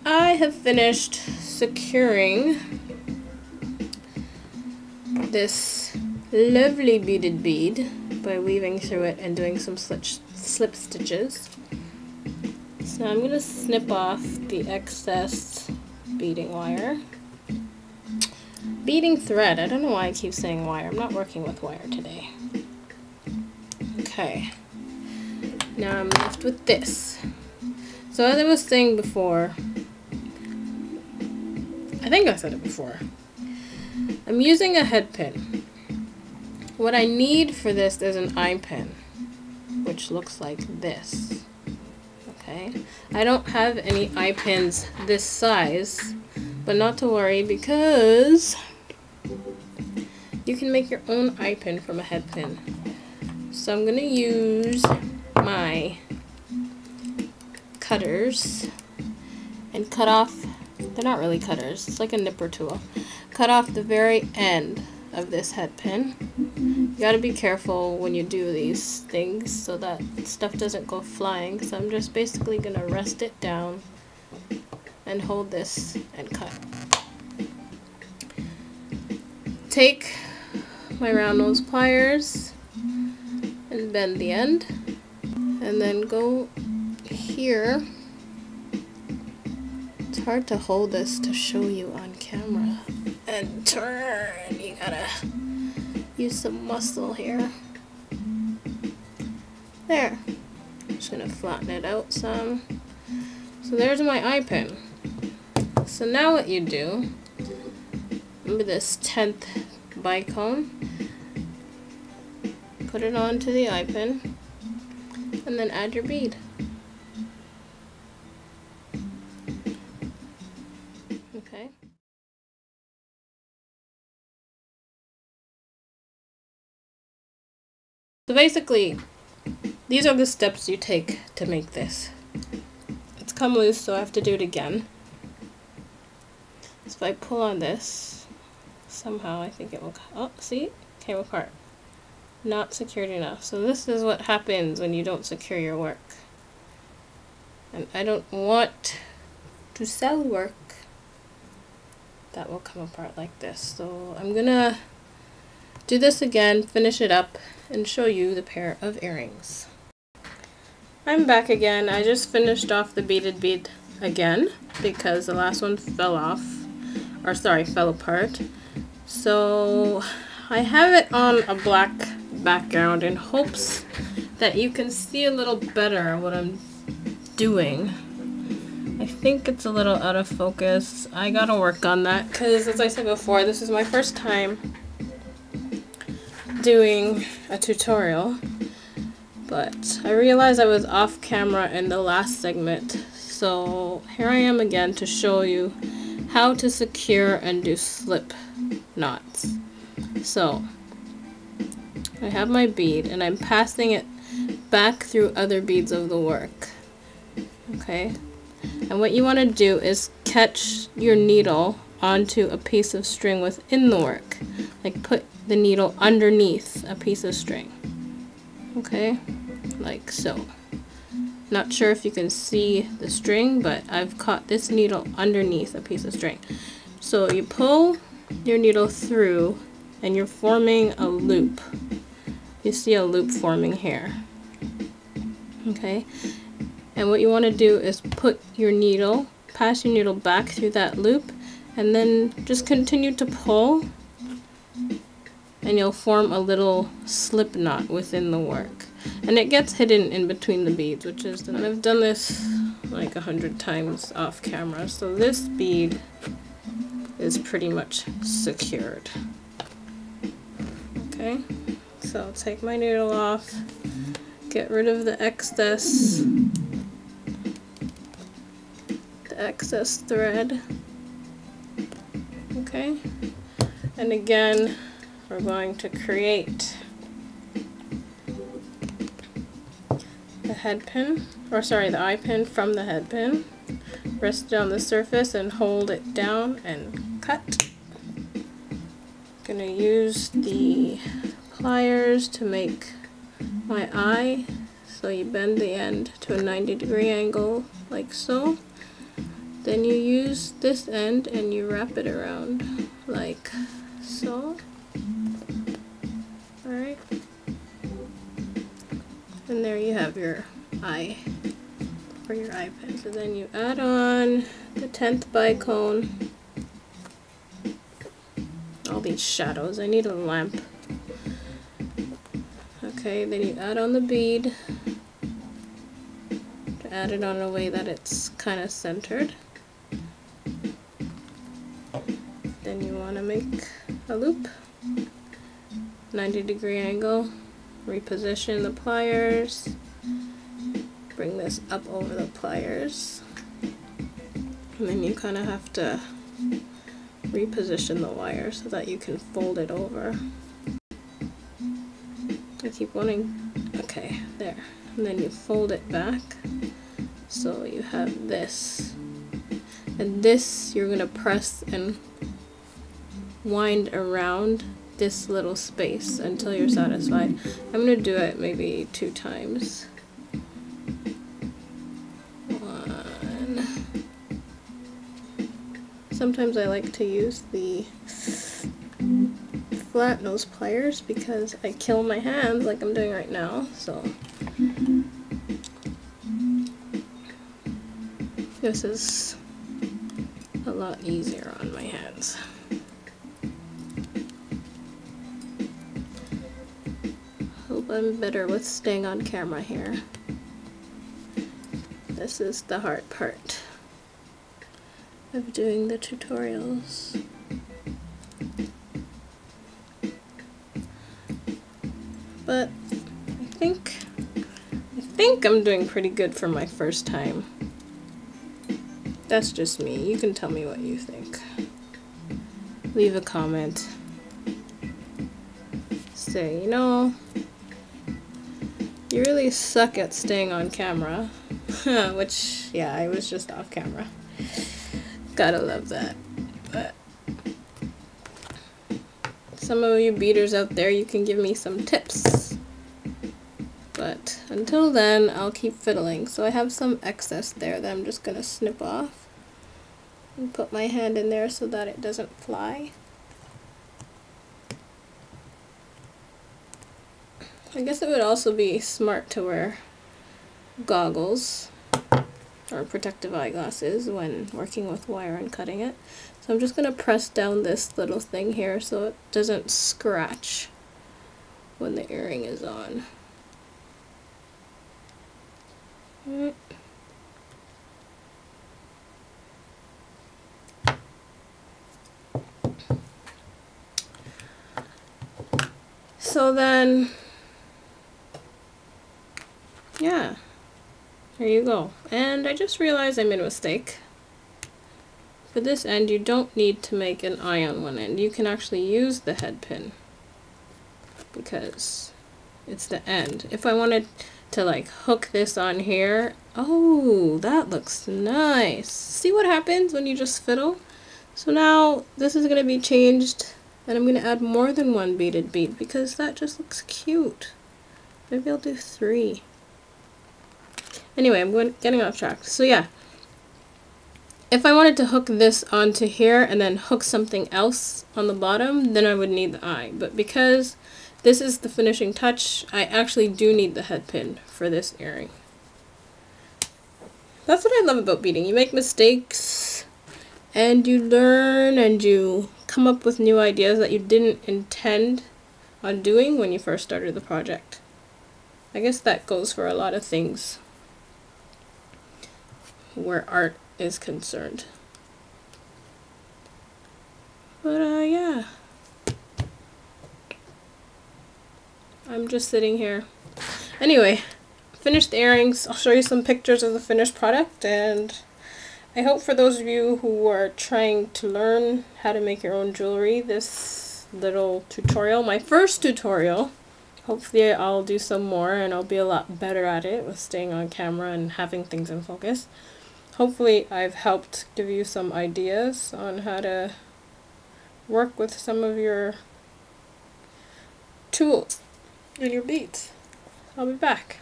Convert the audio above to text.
I have finished securing this lovely beaded bead by weaving through it and doing some slip stitches. So I'm going to snip off the excess beading wire. Beading thread. I don't know why I keep saying wire. I'm not working with wire today. Okay. Now I'm left with this. So as I was saying before, I think I said it before, I'm using a head pin. What I need for this is an eye pin, which looks like this. Okay, I don't have any eye pins this size, but not to worry because you can make your own eye pin from a head pin. So I'm going to use my cutters and cut off, they're not really cutters, it's like a nipper tool. Cut off the very end of this head pin. You gotta be careful when you do these things so that stuff doesn't go flying. So I'm just basically gonna rest it down and hold this and cut. Take my round nose pliers and bend the end, and then go here. It's hard to hold this to show you on camera. And turn. You gotta use some muscle here. There. Just gonna flatten it out some. So there's my eye pin. So now what you do, remember this 10th bicone, put it onto the eye pin, and then add your bead. Okay. So basically, these are the steps you take to make this. It's come loose, so I have to do it again. So if I pull on this, somehow I think it will, oh, see? Came apart. Not secured enough. So this is what happens when you don't secure your work. And I don't want to sell work that will come apart like this. So I'm gonna do this again, finish it up, and show you the pair of earrings. I'm back again. I just finished off the beaded bead again because the last one fell off, or sorry, fell apart. So I have it on a black background in hopes that you can see a little better what I'm doing. I think it's a little out of focus. I gotta work on that because, as I said before, this is my first time doing a tutorial, but I realized I was off camera in the last segment, so here I am again to show you how to secure and do slip knots. So I have my bead and I'm passing it back through other beads of the work. Okay, and what you want to do is catch your needle onto a piece of string within the work, like put the needle underneath a piece of string. Okay, like so. Not sure if you can see the string, but I've caught this needle underneath a piece of string. So you pull your needle through and you're forming a loop. You see a loop forming here. Okay, and what you want to do is put your needle, pass your needle back through that loop, and then just continue to pull, and you'll form a little slip knot within the work. And it gets hidden in between the beads, which is, and I've done this like 100 times off camera, so this bead is pretty much secured. Okay, so take my needle off, get rid of the excess thread. Okay, and again we're going to create the head pin, or sorry, the eye pin from the head pin. Rest it on the surface and hold it down and cut. Gonna use the pliers to make my eye. So you bend the end to a 90-degree angle like so. Then you use this end and you wrap it around like so. Alright. And there you have your eye for your eye pen. So then you add on the 10th bicone. All these shadows. I need a lamp. Okay, then you add on the bead. Add it on a way that it's kind of centered. Then you want to make a loop, 90-degree angle, reposition the pliers, bring this up over the pliers, and then you kind of have to reposition the wire so that you can fold it over. I keep wanting, okay, there, and then you fold it back. So you have this, and this you're gonna press and wind around this little space until you're satisfied. I'm gonna do it maybe 2 times. 1. Sometimes I like to use the flat nose pliers because I kill my hands like I'm doing right now, so this is a lot easier on my hands. Hope I'm better with staying on camera here. This is the hard part of doing the tutorials. But I think I'm doing pretty good for my first time. That's just me. You can tell me what you think. Leave a comment. Say, you know, you really suck at staying on camera. Which, yeah, I was just off camera. Gotta love that. But some of you beaders out there, you can give me some tips. But until then, I'll keep fiddling. So I have some excess there that I'm just gonna snip off and put my hand in there so that it doesn't fly. I guess it would also be smart to wear goggles or protective eyeglasses when working with wire and cutting it. So I'm just gonna press down this little thing here so it doesn't scratch when the earring is on. Alright. So then, yeah, there you go. And I just realized I made a mistake. For this end, you don't need to make an eye on one end. You can actually use the head pin because it's the end. If I wanted to like hook this on here, oh, that looks nice. See what happens when you just fiddle? So now this is going to be changed. And I'm going to add more than 1 beaded bead because that just looks cute. Maybe I'll do 3. Anyway, I'm getting off track. So yeah, if I wanted to hook this onto here and then hook something else on the bottom, then I would need the eye. But because this is the finishing touch, I actually do need the head pin for this earring. That's what I love about beading. You make mistakes and you learn and you come up with new ideas that you didn't intend on doing when you first started the project. I guess that goes for a lot of things where art is concerned. But yeah, I'm just sitting here. Anyway, finished the earrings. I'll show you some pictures of the finished product, and I hope for those of you who are trying to learn how to make your own jewelry, this little tutorial, my first tutorial, hopefully I'll do some more and I'll be a lot better at it with staying on camera and having things in focus. Hopefully I've helped give you some ideas on how to work with some of your tools and your beads. I'll be back.